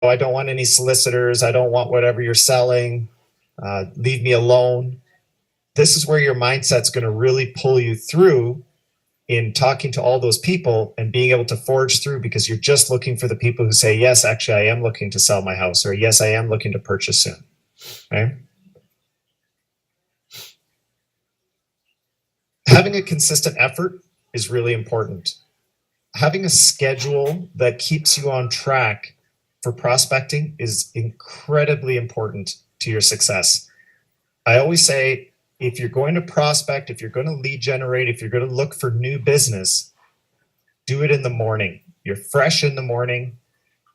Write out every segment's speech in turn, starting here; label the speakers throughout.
Speaker 1: oh, I don't want any solicitors. I don't want whatever you're selling. Leave me alone. This is where your mindset's going to really pull you through in talking to all those people and being able to forge through, because you're just looking for the people who say, yes, actually, I am looking to sell my house, or yes, I am looking to purchase soon. Okay? Having a consistent effort is really important. Having a schedule that keeps you on track for prospecting is incredibly important to your success. I always say, if you're going to prospect, if you're going to lead generate, if you're going to look for new business, do it in the morning. You're fresh in the morning.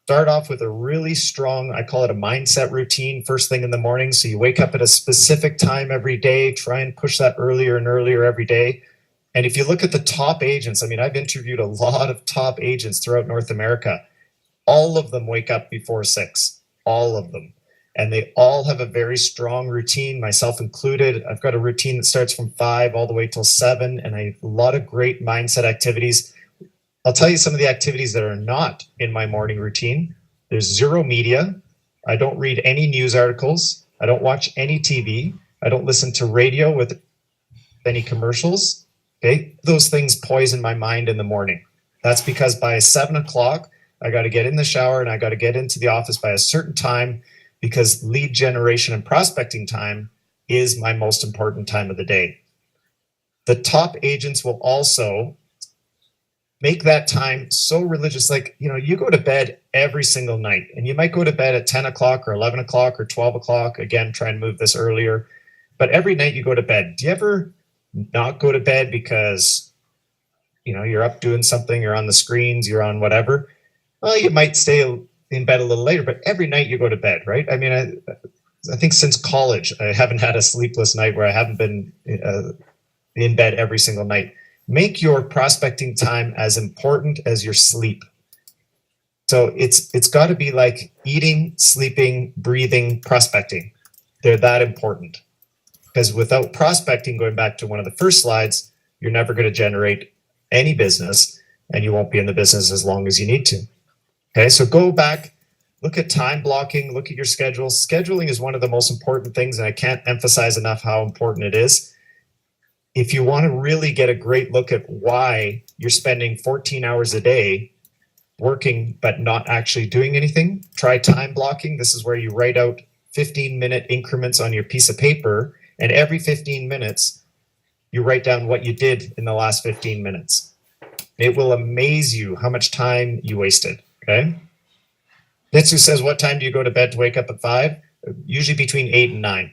Speaker 1: Start off with a really strong, I call it a mindset routine, first thing in the morning. So you wake up at a specific time every day, try and push that earlier and earlier every day. And if you look at the top agents, I mean, I've interviewed a lot of top agents throughout North America. All of them wake up before 6, all of them. And they all have a very strong routine, myself included. I've got a routine that starts from 5 all the way till 7, and I have a lot of great mindset activities. I'll tell you some of the activities that are not in my morning routine. There's zero media. I don't read any news articles. I don't watch any TV. I don't listen to radio with any commercials. Okay, those things poison my mind in the morning. That's because by 7 o'clock, I got to get in the shower and I got to get into the office by a certain time, because lead generation and prospecting time is my most important time of the day. The top agents will also make that time so religious. Like, you go to bed every single night, and you might go to bed at 10 o'clock or 11 o'clock or 12 o'clock. Again, try and move this earlier. But every night you go to bed. Do you ever not go to bed because, you're up doing something, you're on the screens, you're on whatever? Well, you might stay in bed a little later, but every night you go to bed, right? I mean, I think since college, I haven't had a sleepless night where I haven't been in bed every single night. Make your prospecting time as important as your sleep. So it's got to be like eating, sleeping, breathing, prospecting. They're that important. Because without prospecting, going back to one of the first slides, you're never going to generate any business, and you won't be in the business as long as you need to. Okay, so go back, look at time blocking, look at your schedule. Scheduling is one of the most important things, and I can't emphasize enough how important it is. If you want to really get a great look at why you're spending 14 hours a day working but not actually doing anything, try time blocking. This is where you write out 15-minute increments on your piece of paper, and every 15 minutes, you write down what you did in the last 15 minutes. It will amaze you how much time you wasted, okay? Nitsu says, what time do you go to bed to wake up at 5? Usually between 8 and 9.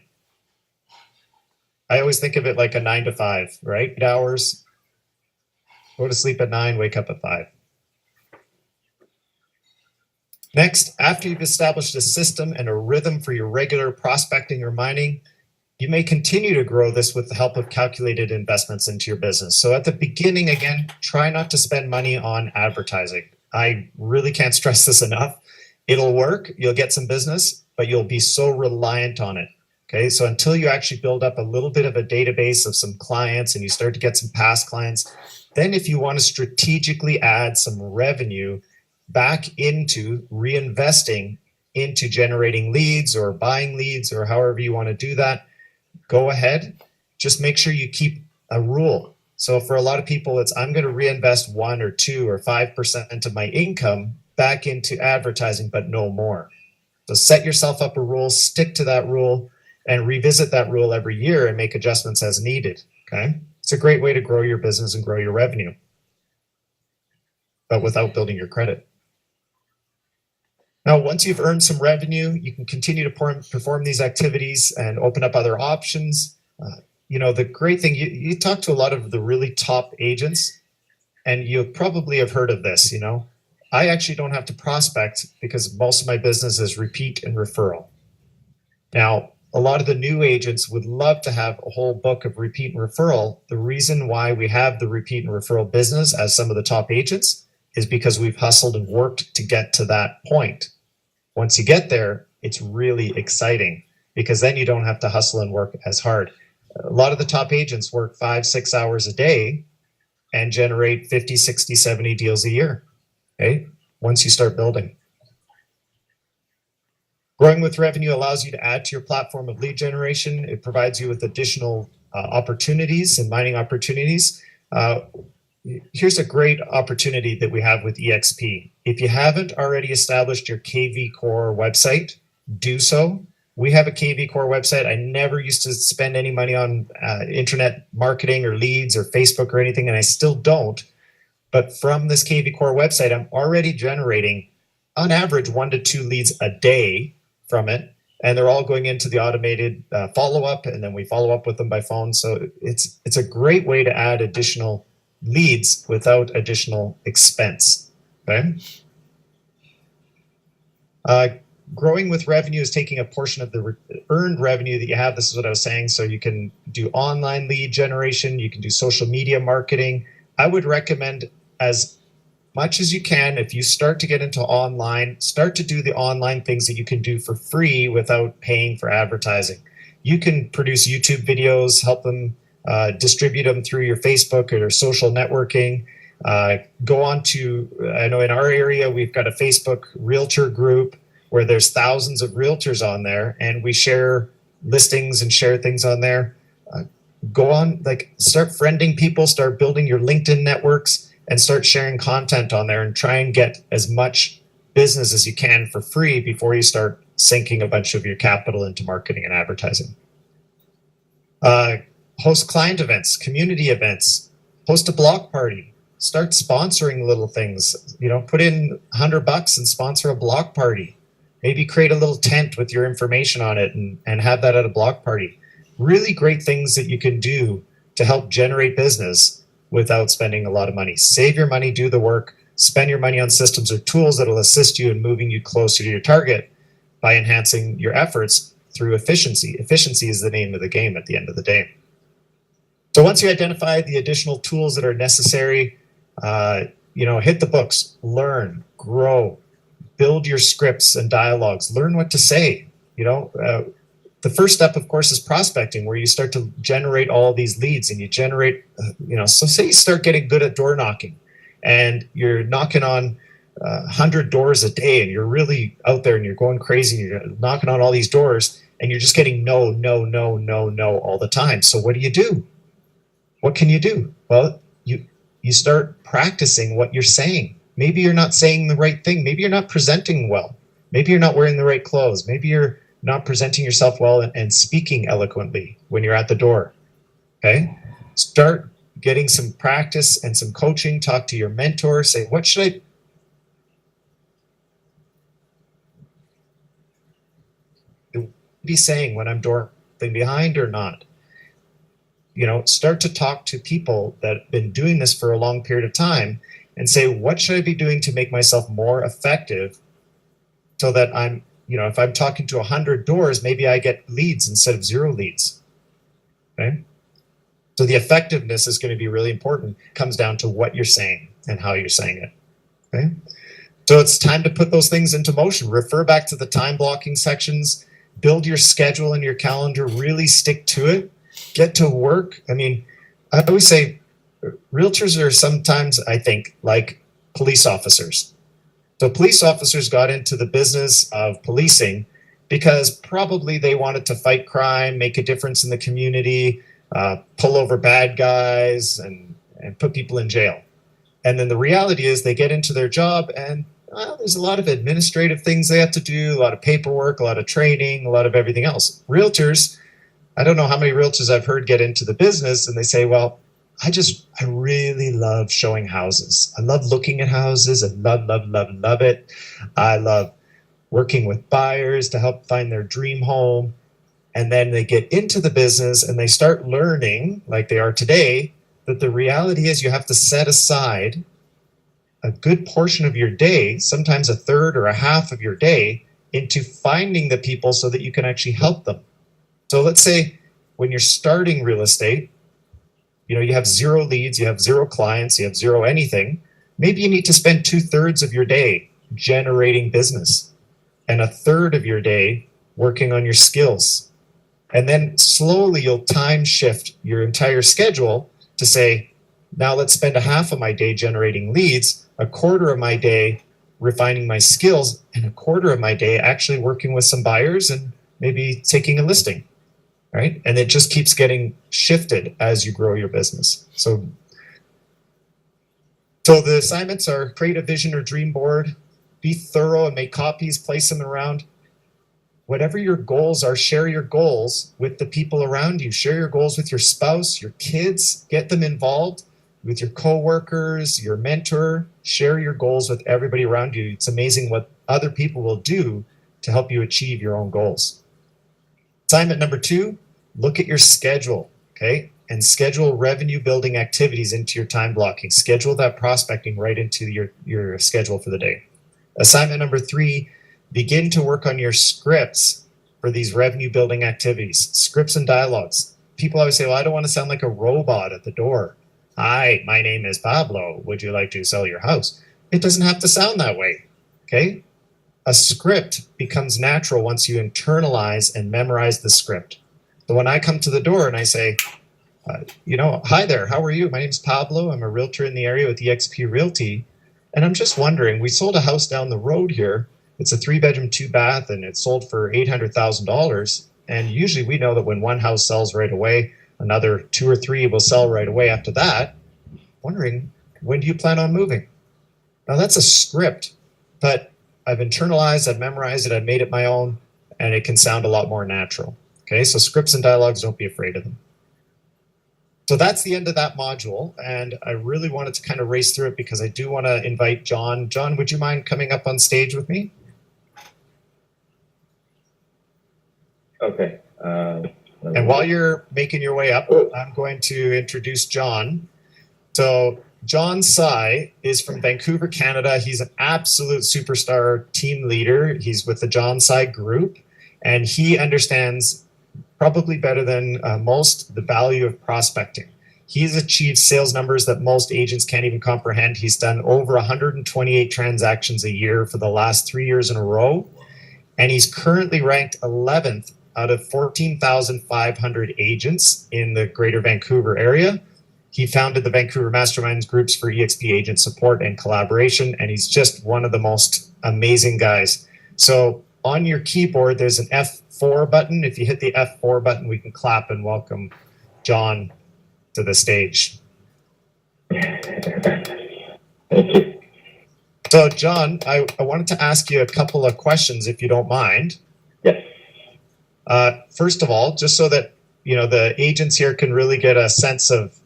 Speaker 1: I always think of it like a 9 to 5, right? 8 hours, go to sleep at 9, wake up at 5. Next, after you've established a system and a rhythm for your regular prospecting or mining, you may continue to grow this with the help of calculated investments into your business. So at the beginning, again, try not to spend money on advertising. I really can't stress this enough. It'll work, you'll get some business, but you'll be so reliant on it. Okay, so until you actually build up a little bit of a database of some clients and you start to get some past clients, then if you want to strategically add some revenue back into reinvesting into generating leads or buying leads or however you want to do that, go ahead. Just make sure you keep a rule. So for a lot of people, it's I'm going to reinvest 1 or 2 or 5% of my income back into advertising, but no more. So set yourself up a rule, stick to that rule, and revisit that rule every year and make adjustments as needed. Okay, it's a great way to grow your business and grow your revenue, but without building your credit. Now, once you've earned some revenue, you can continue to perform these activities and open up other options. The great thing, you talk to a lot of the really top agents, and you probably have heard of this. I actually don't have to prospect because most of my business is repeat and referral. Now, a lot of the new agents would love to have a whole book of repeat and referral. The reason why we have the repeat and referral business as some of the top agents is because we've hustled and worked to get to that point. Once you get there, it's really exciting because then you don't have to hustle and work as hard. A lot of the top agents work 5-6 hours a day and generate 50, 60, 70 deals a year. Okay, once you start building. Growing with revenue allows you to add to your platform of lead generation. It provides you with additional opportunities and mining opportunities. Here's a great opportunity that we have with EXP. If you haven't already established your KV Core website, do so. We have a KV Core website. I never used to spend any money on internet marketing or leads or Facebook or anything, and I still don't. But from this KV Core website, I'm already generating, on average, 1 to 2 leads a day from it. And they're all going into the automated follow-up, and then we follow up with them by phone. So it's a great way to add additional leads without additional expense. Okay. Growing with revenue is taking a portion of the earned revenue that you have. This is what I was saying. So you can do online lead generation. You can do social media marketing. I would recommend, as much as you can, if you start to get into online, start to do the online things that you can do for free without paying for advertising. You can produce YouTube videos, help them distribute them through your Facebook or social networking. Go on to, I know in our area, we've got a Facebook realtor group where there's thousands of realtors on there, and we share listings and share things on there. Go on, like, start friending people, start building your LinkedIn networks, and start sharing content on there, and try and get as much business as you can for free before you start sinking a bunch of your capital into marketing and advertising. Host client events, community events, host a block party, start sponsoring little things. You know, put in $100 and sponsor a block party. Maybe create a little tent with your information on it and have that at a block party. Really great things that you can do to help generate business without spending a lot of money. Save your money, do the work, spend your money on systems or tools that will assist you in moving you closer to your target by enhancing your efforts through efficiency. Efficiency is the name of the game at the end of the day. So once you identify the additional tools that are necessary, hit the books, learn, grow, build your scripts and dialogues, learn what to say. The first step, of course, is prospecting, where you start to generate all these leads, and you generate, so say you start getting good at door knocking, and you're knocking on 100 doors a day, and you're really out there and you're going crazy, and you're knocking on all these doors, and you're just getting no all the time. So what do? What can you do? Well, you start practicing what you're saying. Maybe you're not saying the right thing. Maybe you're not presenting well. Maybe you're not wearing the right clothes. Maybe you're not presenting yourself well and speaking eloquently when you're at the door. Okay? Start getting some practice and some coaching. Talk to your mentor. Say, what should I be saying when I'm door behind or not? Start to talk to people that have been doing this for a long period of time and say, what should I be doing to make myself more effective so that I'm, if I'm talking to 100 doors, maybe I get leads instead of 0 leads. Okay? So the effectiveness is going to be really important. It comes down to what you're saying and how you're saying it. Okay? So it's time to put those things into motion. Refer back to the time blocking sections, build your schedule in your calendar, really stick to it, get to work. I mean, I always say realtors are sometimes, I think, like police officers. So police officers got into the business of policing because probably they wanted to fight crime, make a difference in the community, pull over bad guys, and put people in jail. And then the reality is they get into their job, and there's a lot of administrative things they have to do, a lot of paperwork, a lot of training, a lot of everything else. Realtors, I don't know how many realtors I've heard get into the business, and they say, well, I really love showing houses. I love looking at houses. I love it. I love working with buyers to help find their dream home. And then they get into the business and they start learning, like they are today, that the reality is you have to set aside a good portion of your day, sometimes a third or a half of your day, into finding the people so that you can actually help them. So let's say when you're starting real estate, you have 0 leads, you have 0 clients, you have 0 anything. Maybe you need to spend 2/3 of your day generating business and 1/3 of your day working on your skills. And then slowly you'll time shift your entire schedule to say, now let's spend a half of my day generating leads, a quarter of my day refining my skills, and a quarter of my day actually working with some buyers and maybe taking a listing, right? And it just keeps getting shifted as you grow your business. So the assignments are create a vision or dream board, be thorough and make copies, place them around. Whatever your goals are, share your goals with the people around you. Share your goals with your spouse, your kids, get them involved with your coworkers, your mentor. Share your goals with everybody around you. It's amazing what other people will do to help you achieve your own goals. Assignment number 2, look at your schedule, okay? And schedule revenue building activities into your time blocking. Schedule that prospecting right into your schedule for the day. Assignment number 3, begin to work on your scripts for these revenue building activities, scripts and dialogues. People always say, well, I don't want to sound like a robot at the door. Hi, my name is Pablo. Would you like to sell your house? It doesn't have to sound that way, okay? A script becomes natural once you internalize and memorize the script. So when I come to the door and I say, hi there, how are you? My name is Pablo. I'm a realtor in the area with EXP Realty. And I'm just wondering, we sold a house down the road here. It's a 3-bedroom, 2-bath, and it's sold for $800,000. And usually we know that when one house sells right away, another 2 or 3 will sell right away after that. Wondering, when do you plan on moving? Now that's a script, but I've internalized, I've memorized it, I've made it my own, and it can sound a lot more natural. Okay, so scripts and dialogues, don't be afraid of them. So that's the end of that module, and I really wanted to kind of race through it because I do want to invite John. John, would you mind coming up on stage with me?
Speaker 2: Okay.
Speaker 1: And while you're making your way up, I'm going to introduce John. So John Tsai is from Vancouver, Canada. He's an absolute superstar team leader. He's with the John Tsai Group, and he understands probably better than most the value of prospecting. He's achieved sales numbers that most agents can't even comprehend. He's done over 128 transactions a year for the last 3 years in a row, and he's currently ranked 11th out of 14,500 agents in the Greater Vancouver area. He founded the Vancouver Masterminds groups for EXP agent support and collaboration, and he's just one of the most amazing guys. So on your keyboard, there's an F4 button. If you hit the F4 button, we can clap and welcome John to the stage.
Speaker 2: Thank you.
Speaker 1: So John, I wanted to ask you a couple of questions, if you don't mind.
Speaker 2: Yes.
Speaker 1: First of all, just so that the agents here can really get a sense of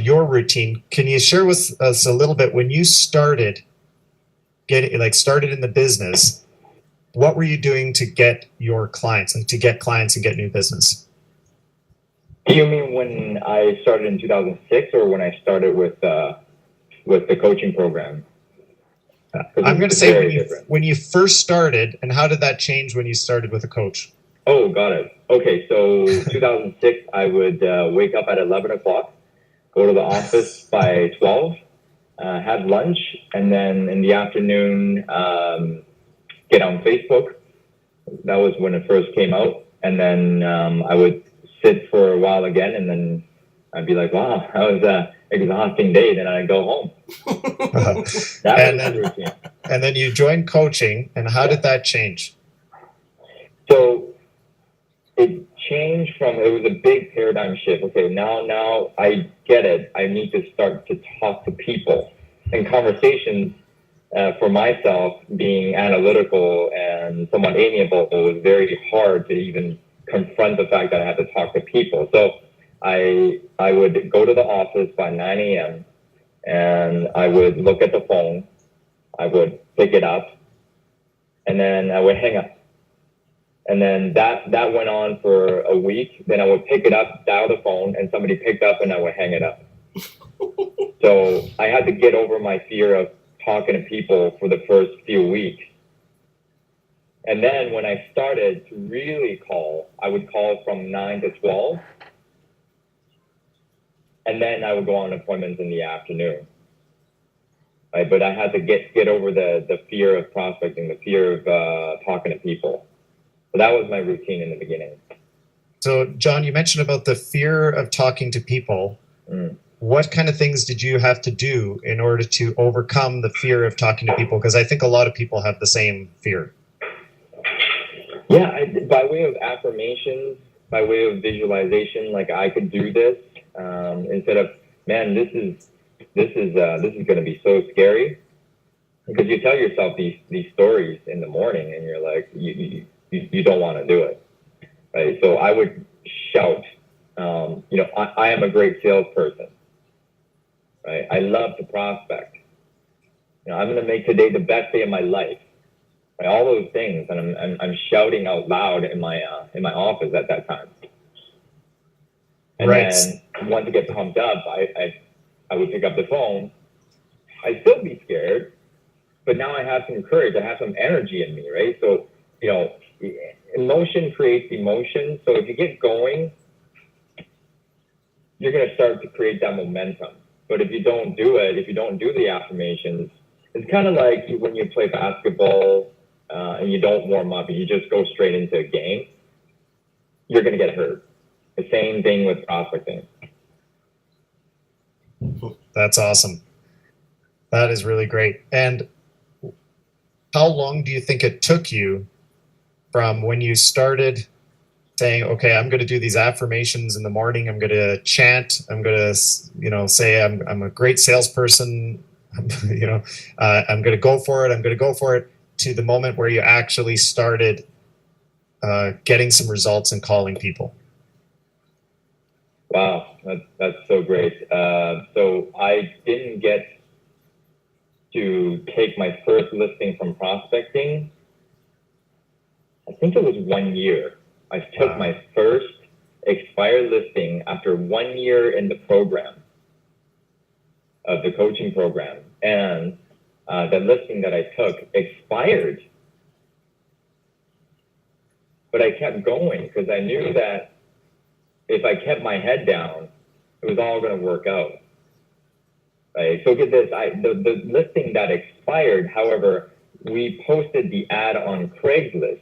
Speaker 1: your routine, can you share with us a little bit when you started in the business? What were you doing to get your clients and to get clients and get new business?
Speaker 2: Do you mean when I started in 2006 or when I started with the coaching program?
Speaker 1: I'm going to say when you first started, and how did that change when you started with a coach?
Speaker 2: Oh, got it. Okay, so 2006, I would wake up at 11 o'clock, go to the office by 12, have lunch, and then in the afternoon, get on Facebook. That was when it first came out. And then I would sit for a while again, and then I'd be like, wow, that was an exhausting day. Then I'd go home.
Speaker 1: And then you joined coaching, and how did that change?
Speaker 2: So it changed from, it was a big paradigm shift. Okay, now I get it. I need to start to talk to people. And conversations for myself, being analytical and somewhat amiable, it was very hard to even confront the fact that I had to talk to people. So I would go to the office by 9 a.m. and I would look at the phone. I would pick it up, and then I would hang up. And then that went on for a week. Then I would pick it up, dial the phone, and somebody picked up, and I would hang it up. So I had to get over my fear of talking to people for the first few weeks. And then when I started to really call, I would call from 9 to 12. And then I would go on appointments in the afternoon. Right? But I had to get over the fear of prospecting, the fear of talking to people. So that was my routine in the beginning.
Speaker 1: So, John, you mentioned about the fear of talking to people. what kind of things did you have to do in order to overcome the fear of talking to people? Because I think a lot of people have the same fear.
Speaker 2: Yeah, by way of affirmations, by way of visualization, like I could do this, instead of, man, this is going to be so scary, because you tell yourself these stories in the morning, and you're like, you don't want to do it, right? So I would shout, I am a great salesperson, right? I love to prospect. I'm going to make today the best day of my life. Right? All those things, and I'm shouting out loud in my office at that time. And
Speaker 1: right.
Speaker 2: Then once it gets pumped up, I would pick up the phone. I'd still be scared, but now I have some courage. I have some energy in me, right? So, emotion creates emotion. So if you get going, you're going to start to create that momentum. But if you don't do it, if you don't do the affirmations, it's kind of like when you play basketball and you don't warm up and you just go straight into a game, you're going to get hurt. The same thing with prospecting.
Speaker 1: That's awesome. That is really great. And how long do you think it took you from when you started saying, okay, I'm going to do these affirmations in the morning, I'm going to chant, I'm going to, say I'm a great salesperson, I'm going to go for it, to the moment where you actually started getting some results and calling people?
Speaker 2: Wow, that's so great. So I didn't get to take my first listing from prospecting. I think it was 1 year. I took my first expired listing after 1 year in the program, of the coaching program. And the listing that I took expired. But I kept going because I knew that if I kept my head down, it was all going to work out. Right? So get this, the listing that expired, however, we posted the ad on Craigslist,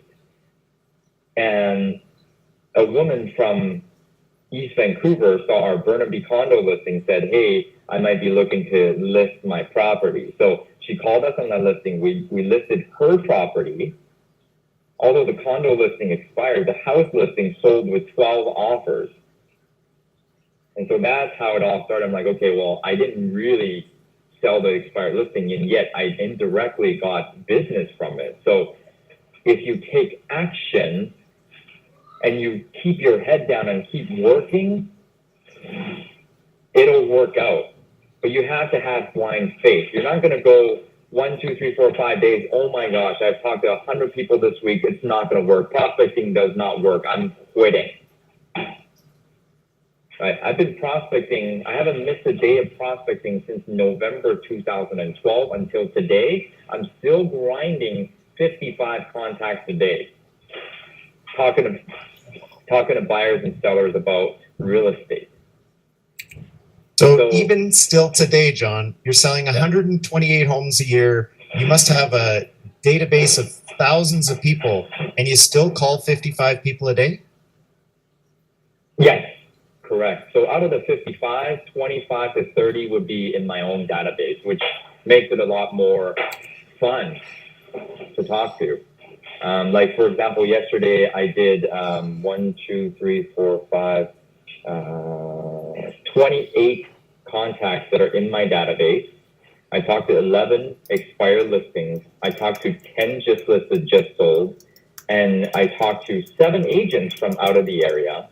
Speaker 2: and a woman from East Vancouver saw our Burnaby condo listing, said, hey, I might be looking to list my property. So she called us on that listing. We listed her property. Although the condo listing expired, the house listing sold with 12 offers. And so that's how it all started. I'm like, okay, well, I didn't really sell the expired listing, and yet I indirectly got business from it. So if you take action and you keep your head down and keep working, it'll work out. But you have to have blind faith. You're not going to go 1, 2, 3, 4, 5 days. Oh my gosh, I've talked to 100 people this week. It's not going to work. Prospecting does not work. I'm quitting. Right? I've been prospecting. I haven't missed a day of prospecting since November 2012 until today. I'm still grinding 55 contacts a day, talking to buyers and sellers about real estate.
Speaker 1: So even still today, John, you're selling 128 homes a year. You must have a database of thousands of people, and you still call 55 people a day?
Speaker 2: Yes, correct. So out of the 55, 25 to 30 would be in my own database, which makes it a lot more fun to talk to. Like, for example, yesterday I did 28 contacts that are in my database. I talked to 11 expired listings. I talked to 10 just listed, just sold. And I talked to 7 agents from out of the area.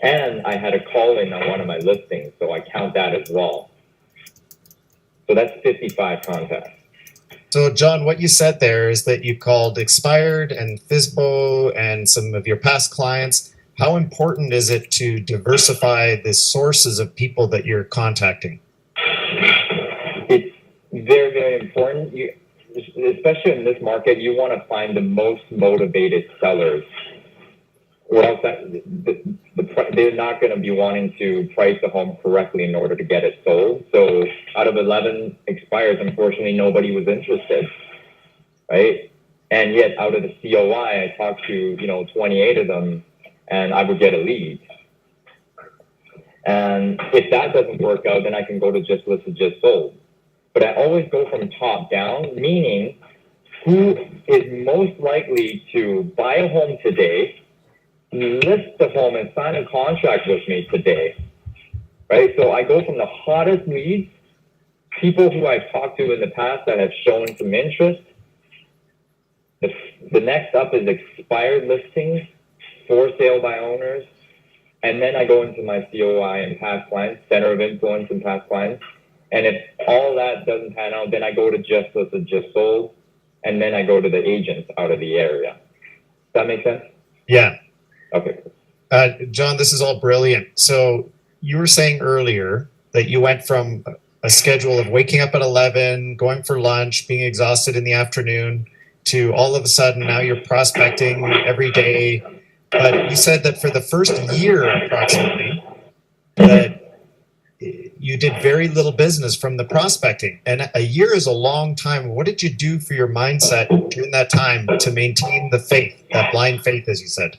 Speaker 2: And I had a call in on one of my listings, so I count that as well. So that's 55 contacts.
Speaker 1: So, John, what you said there is that you called expired and FSBO and some of your past clients. How important is it to diversify the sources of people that you're contacting?
Speaker 2: It's very, very important. Especially in this market, you want to find the most motivated sellers. Or else they're not going to be wanting to price the home correctly in order to get it sold. So out of 11 expires, unfortunately, nobody was interested, right? And yet out of the COI, I talked to 28 of them, and I would get a lead. And if that doesn't work out, then I can go to just listed, just sold. But I always go from top down, meaning who is most likely to buy a home today, list the home and sign a contract with me today, right? So I go from the hottest leads, people who I've talked to in the past that have shown some interest. The next up is expired listings, for sale by owners. And then I go into my COI and past clients, center of influence and past clients. And if all that doesn't pan out, then I go to just listed, just sold. And then I go to the agents out of the area. Does that make sense?
Speaker 1: Yeah.
Speaker 2: Okay.
Speaker 1: John, this is all brilliant. So you were saying earlier that you went from a schedule of waking up at 11, going for lunch, being exhausted in the afternoon, to all of a sudden now you're prospecting every day. But you said that for the first year approximately, that you did very little business from the prospecting. And a year is a long time. What did you do for your mindset during that time to maintain the faith, that blind faith, as you said?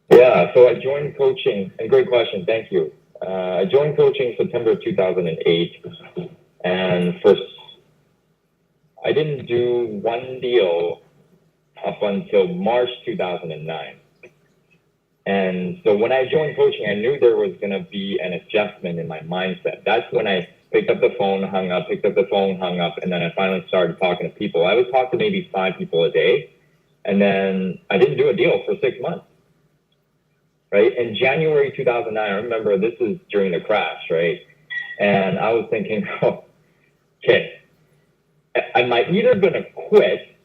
Speaker 2: Yeah, so I joined coaching, and great question, thank you. I joined coaching September 2008, and I didn't do one deal up until March 2009. And so when I joined coaching, I knew there was going to be an adjustment in my mindset. That's when I picked up the phone, hung up, picked up the phone, hung up, and then I finally started talking to people. I would talk to maybe 5 people a day, and then I didn't do a deal for 6 months. Right? In January 2009, I remember this is during the crash, right? And I was thinking, oh, okay, am I either going to quit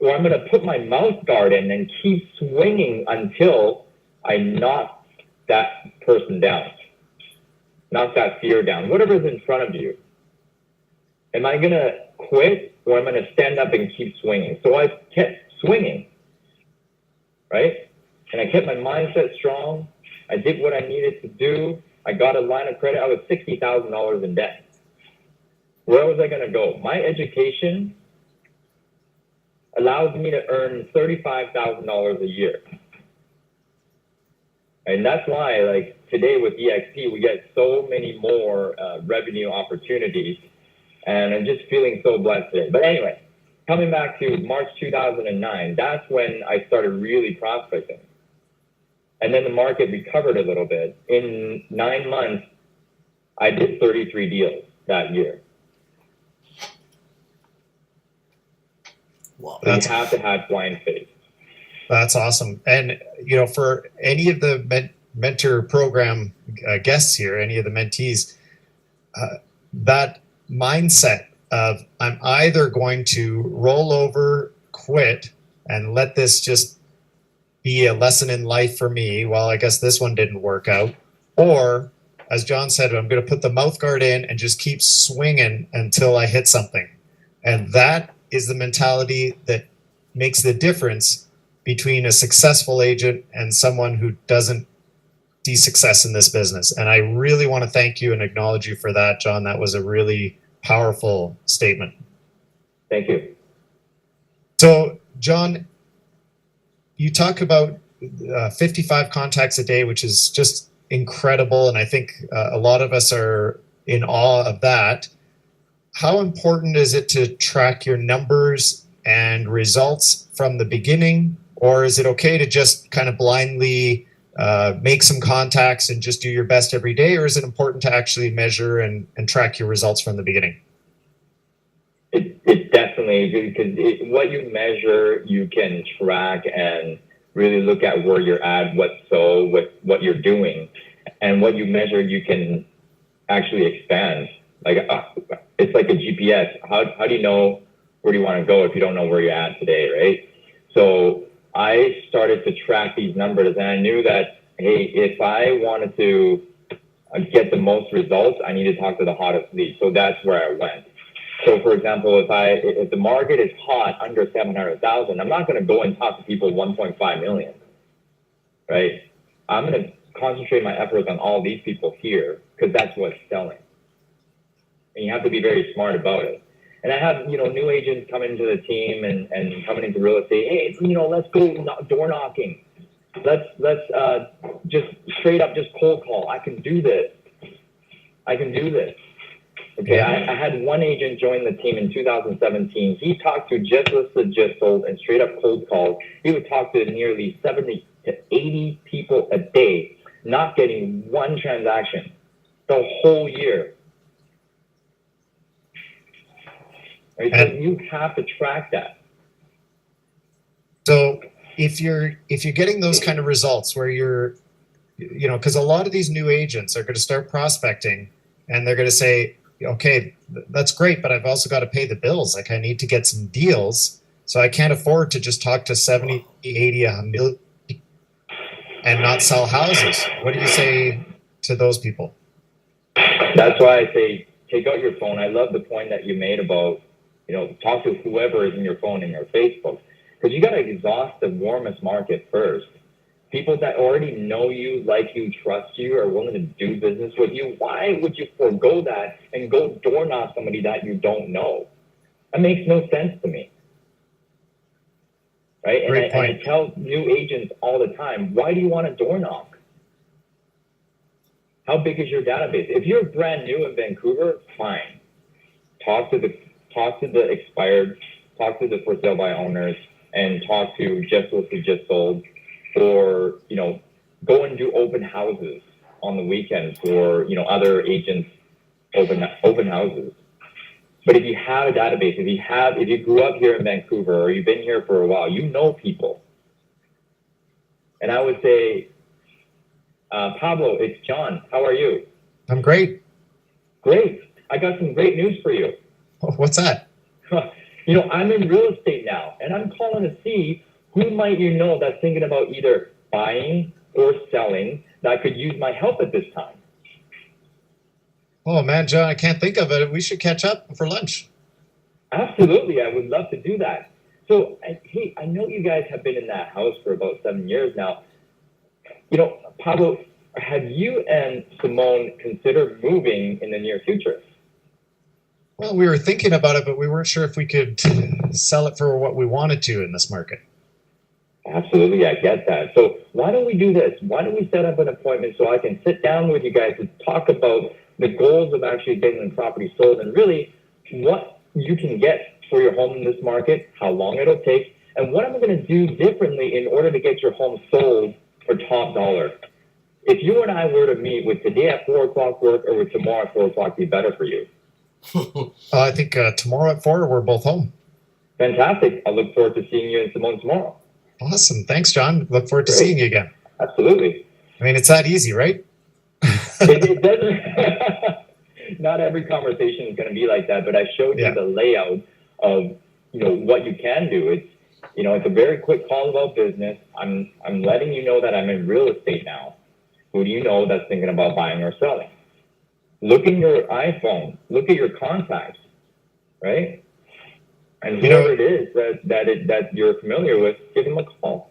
Speaker 2: or I'm going to put my mouth guard in and keep swinging until I knock that person down, knock that fear down, whatever's in front of you. Am I going to quit or am I going to stand up and keep swinging? So I kept swinging, right? And I kept my mindset strong. I did what I needed to do. I got a line of credit. I was $60,000 in debt. Where was I going to go? My education allows me to earn $35,000 a year. And that's why, like, today with EXP, we get so many more revenue opportunities. And I'm just feeling so blessed today. But anyway, coming back to March 2009, that's when I started really prospecting. And then the market recovered a little bit. In 9 months, I did 33 deals that year.
Speaker 1: Wow,
Speaker 2: so you have to have blind faith.
Speaker 1: That's awesome. And, you know, for any of the mentor program guests here, any of the mentees, that mindset of I'm either going to roll over, quit, and let this just be a lesson in life for me. Well, I guess this one didn't work out. Or, as John said, I'm going to put the mouth guard in and just keep swinging until I hit something. And that is the mentality that makes the difference between a successful agent and someone who doesn't see success in this business. And I really want to thank you and acknowledge you for that, John. That was a really powerful statement.
Speaker 2: Thank you.
Speaker 1: So, John, you talk about 55 contacts a day, which is just incredible. And I think a lot of us are in awe of that. How important is it to track your numbers and results from the beginning? Or is it okay to just kind of blindly make some contacts and just do your best every day? Or is it important to actually measure and track your results from the beginning?
Speaker 2: It definitely, because what you measure, you can track and really look at where you're at, with what you're doing. And what you measure, you can actually expand. Like it's like a GPS. How do you know where you want to go if you don't know where you're at today, right? So I started to track these numbers, and I knew that, hey, if I wanted to get the most results, I need to talk to the hottest lead. So that's where I went. So, for example, if the market is hot under 700,000, I'm not going to go and talk to people 1.5 million, right? I'm going to concentrate my efforts on all these people here because that's what's selling. And you have to be very smart about it. And I have, new agents come into the team and coming into real estate. Hey, let's go door knocking. let's just straight up just cold call. I can do this. I can do this. Okay, I had one agent join the team in 2017. He talked to just listed, just sold, and straight up cold calls. He would talk to nearly 70 to 80 people a day, not getting one transaction the whole year. Right? So you have to track that.
Speaker 1: So if you're getting those kind of results where you're, because a lot of these new agents are going to start prospecting and they're going to say, okay, that's great, but I've also got to pay the bills. Like I need to get some deals. So I can't afford to just talk to 70, 80, 100 and not sell houses. What do you say to those people?
Speaker 2: That's why I say take out your phone. I love the point that you made about, talk to whoever is in your phone and your Facebook. Because you got to exhaust the warmest market first. People that already know you, like you, trust you, are willing to do business with you. Why would you forego that and go door knock somebody that you don't know? That makes no sense to me. Right? And I tell new agents all the time, why do you want to door knock? How big is your database? If you're brand new in Vancouver, fine. Talk to the expired, talk to the for sale by owners, and talk to just listed, just sold, or go and do open houses on the weekends for other agents open houses. But if you have a database, if you grew up here in Vancouver or you've been here for a while, you know people. And I would say, Pablo, it's John. How are you?
Speaker 1: I'm great.
Speaker 2: Great. I got some great news for you.
Speaker 1: What's that?
Speaker 2: I'm in real estate now, and I'm calling to see who might that's thinking about either buying or selling that could use my help at this time.
Speaker 1: Oh man, John, I can't think of it. We should catch up for lunch.
Speaker 2: Absolutely, I would love to do that. So, hey, I know you guys have been in that house for about 7 years now. Pablo, have you and Simone considered moving in the near future?
Speaker 1: Well, we were thinking about it, but we weren't sure if we could sell it for what we wanted to in this market.
Speaker 2: Absolutely, I get that. So why don't we do this? Why don't we set up an appointment so I can sit down with you guys to talk about the goals of actually getting the property sold and really what you can get for your home in this market, how long it'll take, and what I'm going to do differently in order to get your home sold for top dollar. If you and I were to meet, would today at 4 o'clock work or would tomorrow at 4 o'clock be better for you?
Speaker 1: I think tomorrow at 4, we're both home.
Speaker 2: Fantastic. I look forward to seeing you and Simone tomorrow.
Speaker 1: Awesome. Thanks, John. Look forward to seeing you again.
Speaker 2: Absolutely.
Speaker 1: I mean, it's that easy, right?
Speaker 2: It doesn't. Not every conversation is going to be like that, but I showed you the layout of what you can do. It's a very quick call about business. I'm letting you know that I'm in real estate now. Who do you know that's thinking about buying or selling? Look in your iPhone. Look at your contacts, right? And whoever it is that you're familiar with, give them a call.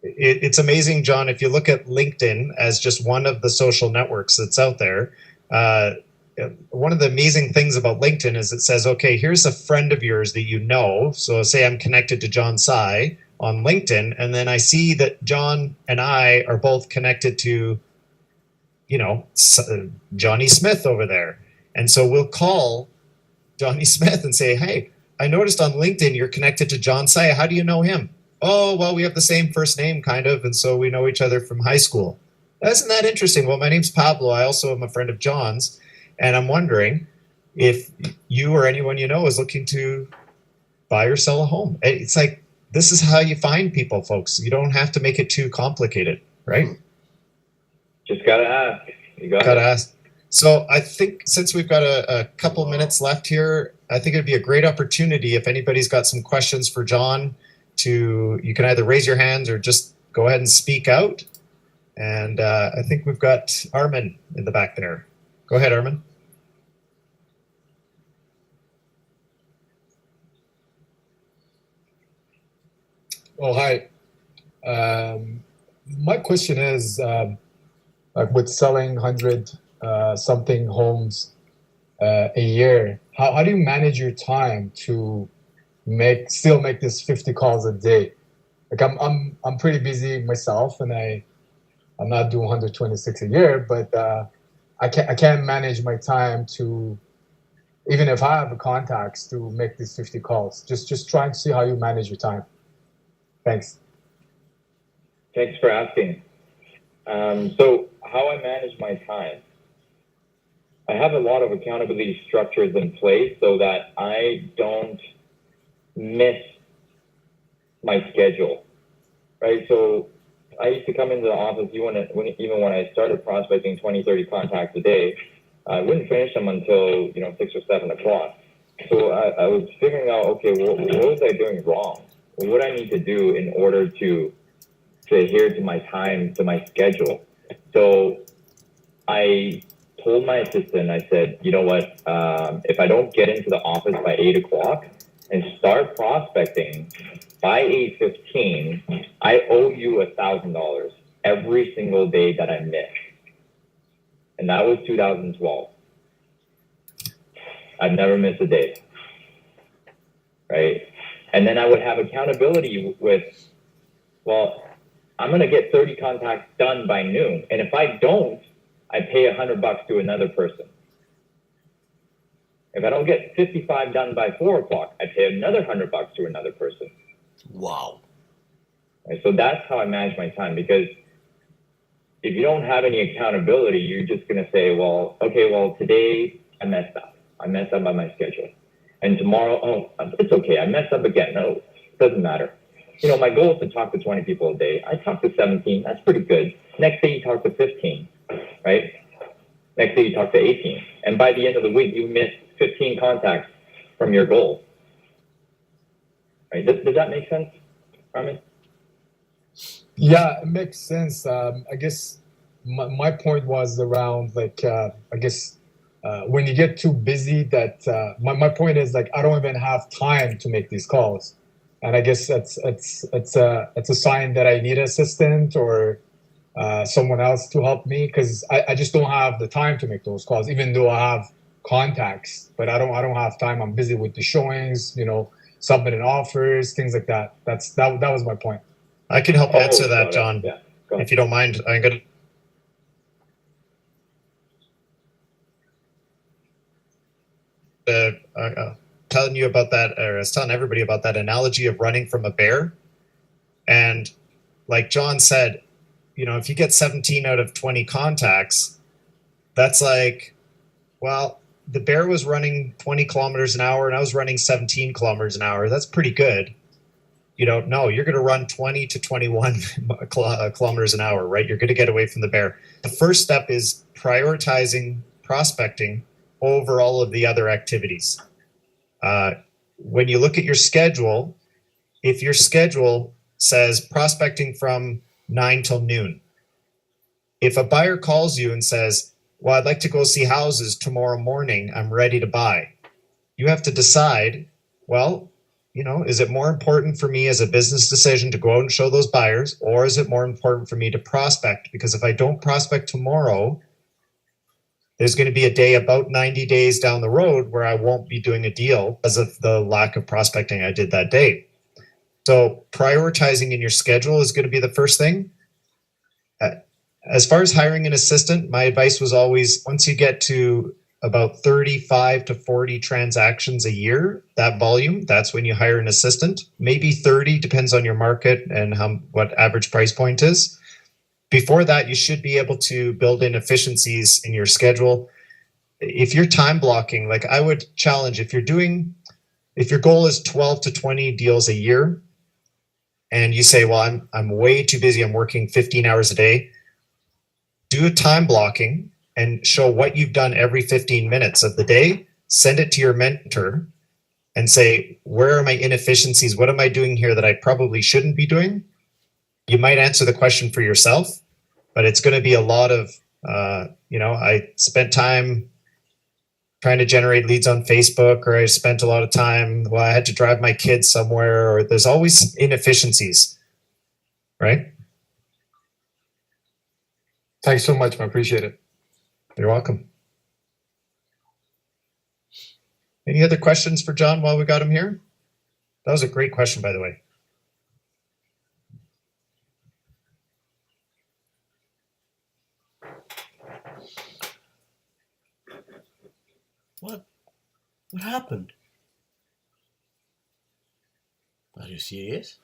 Speaker 1: It's amazing, John. If you look at LinkedIn as just one of the social networks that's out there, one of the amazing things about LinkedIn is it says, okay, here's a friend of yours that you know. So say I'm connected to John Tsai on LinkedIn, and then I see that John and I are both connected to, Johnny Smith over there. And so we'll call Johnny Smith and say, hey, I noticed on LinkedIn you're connected to John Tsai. How do you know him? Oh, well, we have the same first name, kind of, and so we know each other from high school. Isn't that interesting? Well, my name's Pablo. I also am a friend of John's, and I'm wondering if you or anyone you know is looking to buy or sell a home. It's like, this is how you find people, folks. You don't have to make it too complicated, right?
Speaker 2: Just got to ask. You got
Speaker 1: to ask. So I think since we've got a couple minutes left here, I think it'd be a great opportunity if anybody's got some questions for John you can either raise your hands or just go ahead and speak out. And I think we've got Armin in the back there. Go ahead, Armin.
Speaker 3: Oh, hi. My question is, like with selling 100 something homes a year, how do you manage your time to still make this 50 calls a day? like I'm pretty busy myself, and I'm not doing 126 a year, but I can't manage my time to, even if I have the contacts, to make these 50 calls. Just trying to see how you manage your time. Thanks.
Speaker 2: Thanks for asking. So how I manage my time, I have a lot of accountability structures in place so that I don't miss my schedule, right? So I used to come into the office, even when I started prospecting 20, 30 contacts a day, I wouldn't finish them until, 6 or 7 o'clock. So I was figuring out, okay, what was I doing wrong? What do I need to do in order to adhere to my time, to my schedule? So I told my assistant, I said, you know what, if I don't get into the office by 8 o'clock and start prospecting by 8:15, I owe you $1,000 every single day that I miss. And that was 2012. I've never missed a day, right? And then I would have accountability with, well, I'm going to get 30 contacts done by noon. And if I don't, I pay $100 to another person. If I don't get 55 done by 4 o'clock, I pay another $100 to another person.
Speaker 4: Wow.
Speaker 2: Right? So that's how I manage my time, because if you don't have any accountability, you're just going to say, well, okay, well, today I messed up. I messed up on my schedule. And tomorrow, oh, it's okay. I messed up again. No, it doesn't matter. My goal is to talk to 20 people a day. I talk to 17. That's pretty good. Next day you talk to 15, right? Next day you talk to 18. And by the end of the week, you missed 15 contacts from your goal. Right? Does that make sense, Armin?
Speaker 3: Yeah, it makes sense. I guess my point was around when you get too busy, that my point is, like, I don't even have time to make these calls, and I guess it's a sign that I need an assistant or someone else to help me, because I just don't have the time to make those calls, even though I have contacts, but I don't have time. I'm busy with the showings, submitting offers, things like that. That was my point.
Speaker 1: I can help answer that,
Speaker 2: got it.
Speaker 1: John.
Speaker 2: Yeah, go ahead.
Speaker 1: If you don't mind, I'm going to telling you about that, or I was telling everybody about that analogy of running from a bear. And like John said, if you get 17 out of 20 contacts, that's like, well, the bear was running 20 kilometers an hour and I was running 17 kilometers an hour. That's pretty good. No, you're going to run 20 to 21 kilometers an hour, right? You're going to get away from the bear. The first step is prioritizing prospecting over all of the other activities. When you look at your schedule, if your schedule says prospecting from 9 till noon, if a buyer calls you and says, well, I'd like to go see houses tomorrow morning, I'm ready to buy, you have to decide, well, is it more important for me as a business decision to go out and show those buyers, or is it more important for me to prospect? Because if I don't prospect tomorrow, there's going to be a day about 90 days down the road where I won't be doing a deal because of the lack of prospecting I did that day. So prioritizing in your schedule is going to be the first thing. As far as hiring an assistant, my advice was always, once you get to about 35 to 40 transactions a year, that volume, that's when you hire an assistant. Maybe 30, depends on your market and what average price point is. Before that, you should be able to build in efficiencies in your schedule. If you're time blocking, like I would challenge, if your goal is 12 to 20 deals a year, and you say, well, I'm way too busy, I'm working 15 hours a day, do a time blocking and show what you've done every 15 minutes of the day, send it to your mentor and say, where are my inefficiencies? What am I doing here that I probably shouldn't be doing? You might answer the question for yourself, but it's going to be a lot of, I spent time trying to generate leads on Facebook, or I spent a lot of time, I had to drive my kids somewhere, or there's always inefficiencies, right?
Speaker 3: Thanks so much. I appreciate it.
Speaker 1: You're welcome. Any other questions for John while we got him here? That was a great question, by the way.
Speaker 4: What? What happened? Are you serious?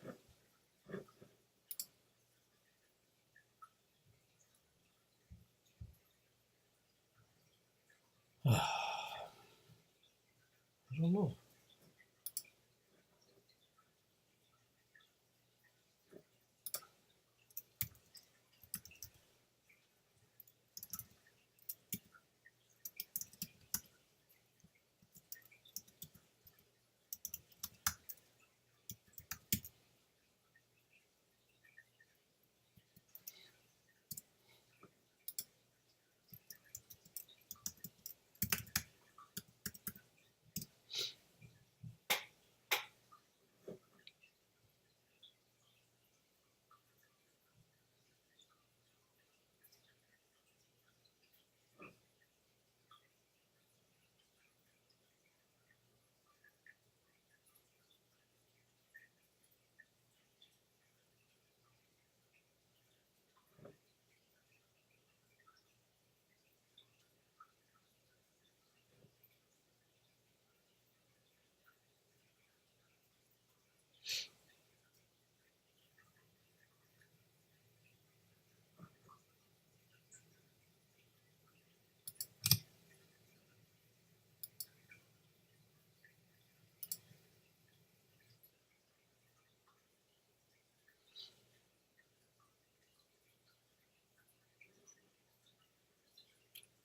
Speaker 4: I don't know.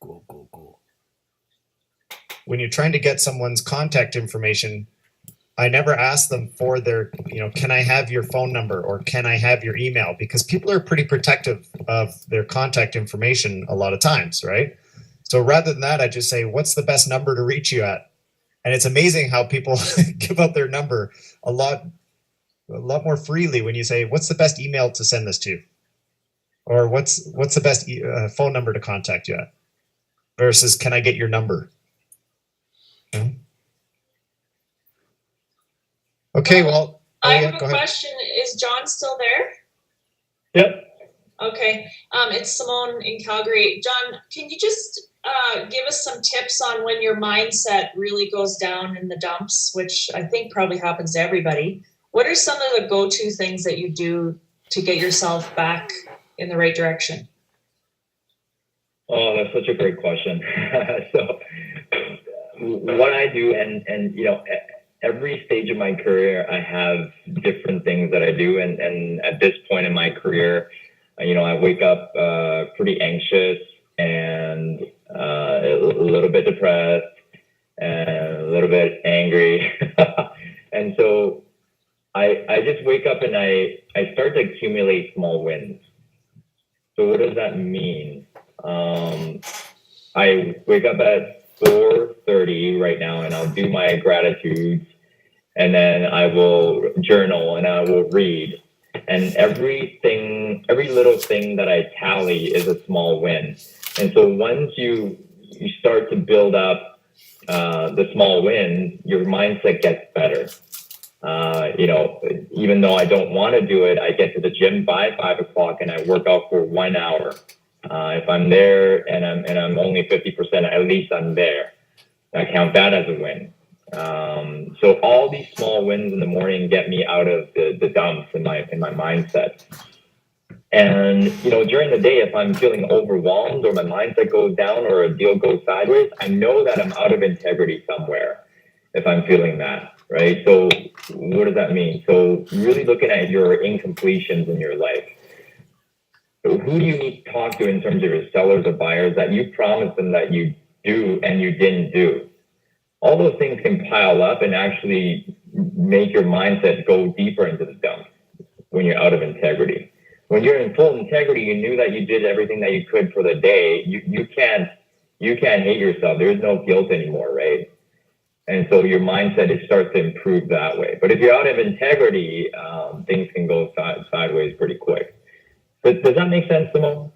Speaker 4: Go.
Speaker 1: When you're trying to get someone's contact information, I never ask them for their, can I have your phone number or can I have your email? Because people are pretty protective of their contact information a lot of times, right? So rather than that, I just say, what's the best number to reach you at? And it's amazing how people give out their number a lot more freely when you say, what's the best email to send this to? Or what's the best phone number to contact you at? Versus, can I get your number? Okay, well,
Speaker 5: I have a question. Is John still there?
Speaker 2: Yep.
Speaker 5: Okay. It's Simone in Calgary. John, can you just give us some tips on when your mindset really goes down in the dumps, which I think probably happens to everybody? What are some of the go-to things that you do to get yourself back in the right direction?
Speaker 2: Oh, that's such a great question. So what I do, and every stage of my career, I have different things that I do. And at this point in my career, I wake up pretty anxious and a little bit depressed and a little bit angry. And so I just wake up and I start to accumulate small wins. So what does that mean? I wake up at 4:30 right now and I'll do my gratitudes, and then I will journal and I will read. And every little thing that I tally is a small win. And so once you start to build up the small wins, your mindset gets better. Even though I don't want to do it, I get to the gym by 5 o'clock and I work out for 1 hour. If I'm there and I'm only 50%, at least I'm there. I count that as a win. So all these small wins in the morning get me out of the dumps in my mindset. And during the day, if I'm feeling overwhelmed or my mindset goes down or a deal goes sideways, I know that I'm out of integrity somewhere if I'm feeling that, right? So what does that mean? So really looking at your incompletions in your life. So who do you need to talk to in terms of your sellers or buyers that you promised them that you do and you didn't do? All those things can pile up and actually make your mindset go deeper into the dump when you're out of integrity. When you're in full integrity, you knew that you did everything that you could for the day. You can't hate yourself. There's no guilt anymore, right? And so your mindset starts to improve that way. But if you're out of integrity, things can go sideways pretty quick. Does that make sense, Simone?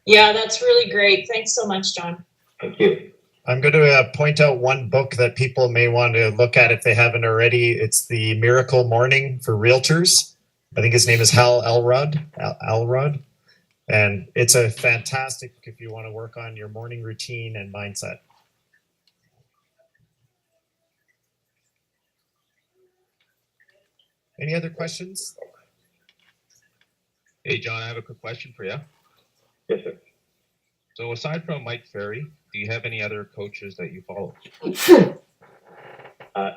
Speaker 5: Yeah, that's really great. Thanks so much, John.
Speaker 2: Thank you.
Speaker 1: I'm going to point out one book that people may want to look at if they haven't already. It's The Miracle Morning for Realtors. I think his name is Hal Elrod. And it's a fantastic if you want to work on your morning routine and mindset. Any other questions?
Speaker 6: Hey, John, I have a quick question for you.
Speaker 2: Yes, sir.
Speaker 6: So aside from Mike Ferry, do you have any other coaches that you follow?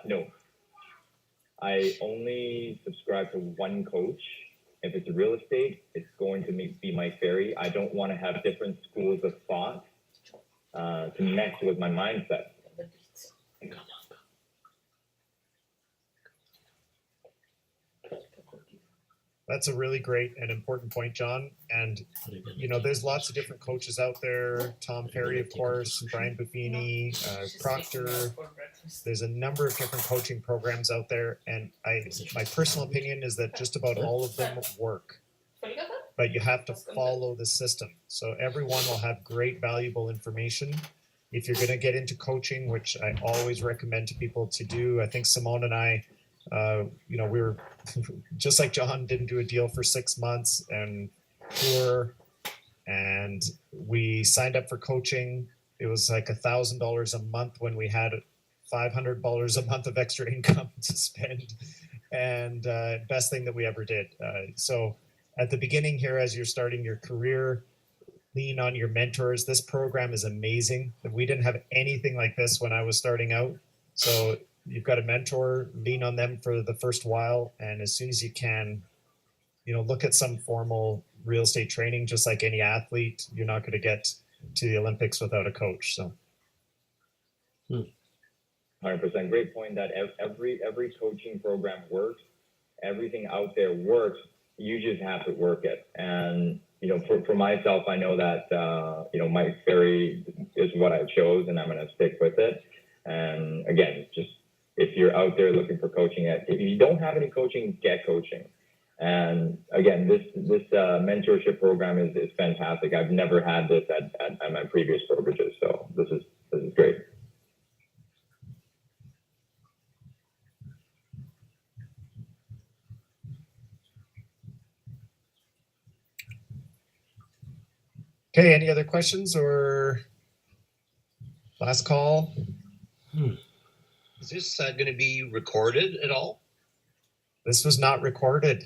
Speaker 2: No. I only subscribe to one coach. If it's real estate, it's going to be Mike Ferry. I don't want to have different schools of thought to mess with my mindset.
Speaker 1: That's a really great and important point, John. And, you know, there's lots of different coaches out there. Tom Perry, of course, Brian Buffini, Proctor. There's a number of different coaching programs out there. And my personal opinion is that just about all of them work. But you have to follow the system. So everyone will have great, valuable information. If you're going to get into coaching, which I always recommend to people to do, I think Simone and I, you know, we were just like John, didn't do a deal for 6 months and poor, and we signed up for coaching. It was like $1,000 a month when we had $500 a month of extra income to spend, and best thing that we ever did. So at the beginning here, as you're starting your career, lean on your mentors. This program is amazing. We didn't have anything like this when I was starting out. So you've got a mentor, lean on them for the first while. And as soon as you can, you know, look at some formal real estate training. Just like any athlete, you're not going to get to the Olympics without a coach. So
Speaker 2: 100%. Great point that every coaching program works. Everything out there works. You just have to work it. And, you know, for myself, I know that, you know, Mike Ferry is what I chose, and I'm going to stick with it. And again, just if you're out there looking for coaching, if you don't have any coaching, get coaching. And again, this mentorship program is fantastic. I've never had this at my previous brokerages, so this is great.
Speaker 1: okay, any other questions or last call?
Speaker 4: Is this going to be recorded at all?
Speaker 1: This was not recorded.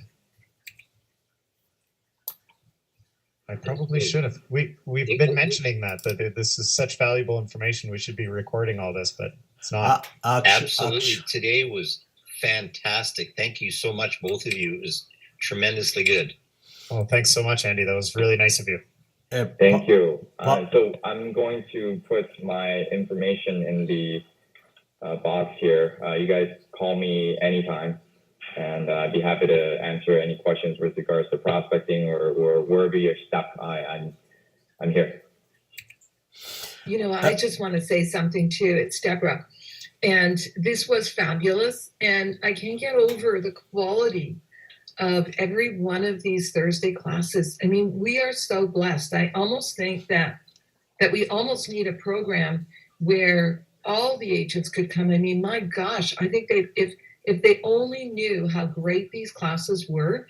Speaker 1: I probably should have. We've been mentioning that this is such valuable information. We should be recording all this, but it's not.
Speaker 4: Absolutely. Today was fantastic. Thank you so much, both of you. It was tremendously good.
Speaker 1: Oh, thanks so much, Andy. That was really nice of you.
Speaker 2: Thank you. So I'm going to put my information in the box here. You guys call me anytime, and I'd be happy to answer any questions with regards to prospecting or wherever you're stuck. I'm here.
Speaker 7: You know, I just want to say something too. It's Deborah, and this was fabulous, and I can't get over the quality of every one of these Thursday classes. I mean, we are so blessed. I almost think that we almost need a program where all the agents could come. I mean, my gosh, I think if they only knew how great these classes were,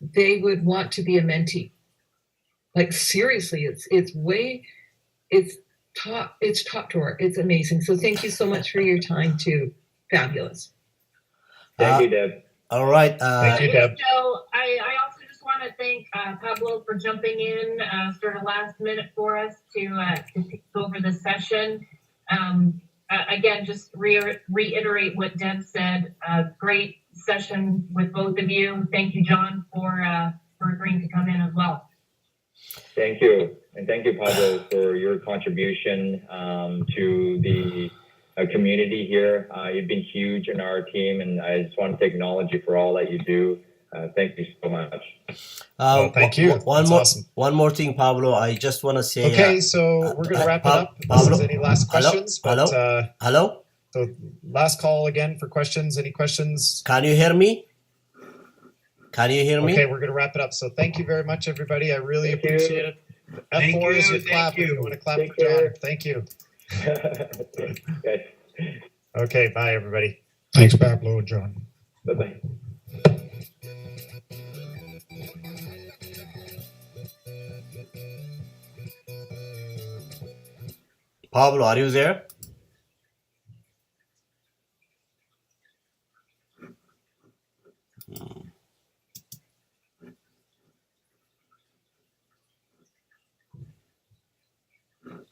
Speaker 7: they would want to be a mentee. Like seriously, it's top drawer. It's amazing. So thank you so much for your time too. Fabulous.
Speaker 2: Thank you, Deb.
Speaker 4: All right.
Speaker 1: Thank you, Deb.
Speaker 8: So I also just want to thank Pablo for jumping in sort of last minute for us to take over the session. Again, just reiterate what Deb said. Great session with both of you. Thank you, John, for agreeing to come in as well.
Speaker 2: Thank you. And thank you, Pablo, for your contribution to the community here. You've been huge in our team, and I just want to acknowledge you for all that you do. Thank you so much.
Speaker 1: Thank you.
Speaker 4: Awesome. One more thing, Pablo. I just want to say.
Speaker 1: Okay, so we're going to wrap it up. Pablo, any last questions?
Speaker 4: Hello?
Speaker 1: So last call again for questions. Any questions?
Speaker 4: Can you hear me?
Speaker 1: Okay, we're going to wrap it up. So thank you very much, everybody. I really appreciate it. F4 is your clap. If you want to clap for John. Thank you. Okay, bye, everybody.
Speaker 3: Thanks, Pablo and John.
Speaker 2: Bye-bye.
Speaker 4: Pablo, are you there?